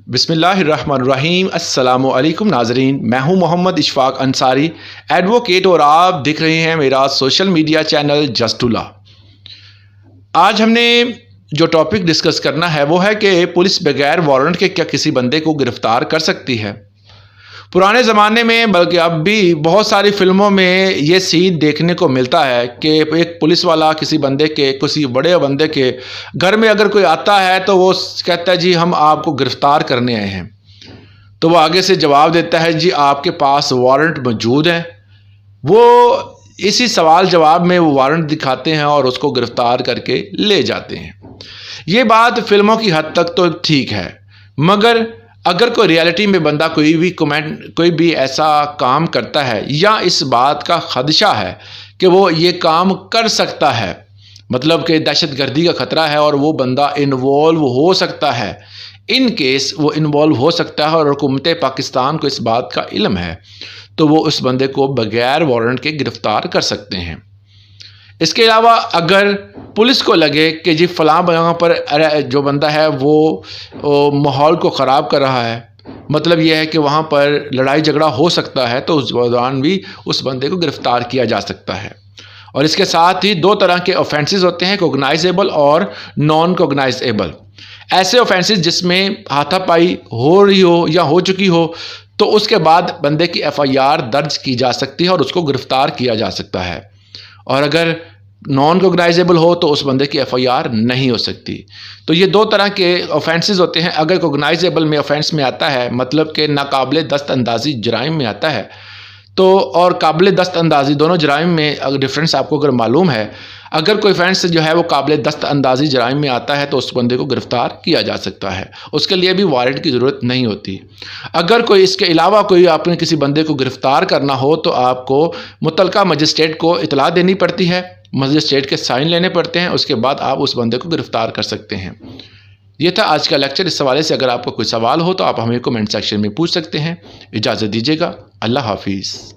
बिस्मिल्लाहिर्रहमानिर्रहीम। अस्सलामु अलैकुम नाजरीन, मैं हूं मोहम्मद इशफाक अंसारी, एडवोकेट, और आप देख रहे हैं मेरा social media channel just to law. आज हमने जो टॉपिक डिस्कस करना है वो है कि पुलिस बगैर वारंट के क्या किसी बंदे को गिरफ्तार कर सकती है। पुराने ज़माने में, बल्कि अब भी बहुत सारी फिल्मों में ये सीन देखने को मिलता है कि एक पुलिस वाला किसी बड़े बंदे के घर में अगर कोई आता है तो वो कहता है जी हम आपको गिरफ्तार करने आए हैं। तो वो आगे से जवाब देता है जी आपके पास वारंट मौजूद है। वो इसी सवाल जवाब में वो वारंट दिखाते हैं और उसको गिरफ्तार करके ले जाते हैं। ये बात फिल्मों की हद तक तो ठीक है, मगर अगर कोई रियलिटी में बंदा कोई भी ऐसा काम करता है या इस बात का खदशा है कि वो ये काम कर सकता है, मतलब कि दहशतगर्दी का खतरा है और वो बंदा इन्वॉल्व हो सकता है, इन केस वो इन्वॉल्व हो सकता है और हुकूमत पाकिस्तान को इस बात का इल्म है, तो वो उस बंदे को बगैर वारंट के गिरफ्तार कर सकते हैं। इसके अलावा अगर पुलिस को लगे कि जी फ़लाँ जगह पर जो बंदा है वो माहौल को ख़राब कर रहा है, मतलब ये है कि वहाँ पर लड़ाई झगड़ा हो सकता है, तो उस दौरान भी उस बंदे को गिरफ़्तार किया जा सकता है। और इसके साथ ही दो तरह के ऑफेंसेस होते हैं, कोगनाइजेबल और नॉन कोगनाइजेबल। ऐसे ऑफेंसेस जिसमें हाथापाई हो रही हो या हो चुकी हो तो उसके बाद बंदे की FIR दर्ज की जा सकती है और उसको गिरफ़्तार किया जा सकता है। और अगर नॉन कोगनाइजेबल हो तो उस बंदे की FIR नहीं हो सकती। तो ये दो तरह के ऑफेंसेस होते हैं। अगर कोगनाइजेबल में ऑफेंस में आता है, मतलब कि नाकाबिले दस्तअंदाजी जराइम में आता है, तो और काबिल दस्तअंदाजी दोनों जराइम में अगर डिफरेंस आपको अगर मालूम है, अगर कोई ऑफेंस जो है वो काबिल दस्तअंदाजी जराइम में आता है तो उस बंदे को गिरफ़्तार किया जा सकता है, उसके लिए भी वारंट की ज़रूरत नहीं होती। अगर कोई इसके अलावा कोई आपने किसी बंदे को गिरफ़्तार करना हो तो आपको मुतलका मजिस्ट्रेट को इतला देनी पड़ती है, मजिस्ट्रेट के साइन लेने पड़ते हैं, उसके बाद आप उस बंदे को गिरफ़्तार कर सकते हैं। ये था आज का लेक्चर। इस हवाले से अगर आपको कोई सवाल हो तो आप हमें कमेंट सेक्शन में पूछ सकते हैं। इजाज़त दीजिएगा। अल्लाह हाफिज़।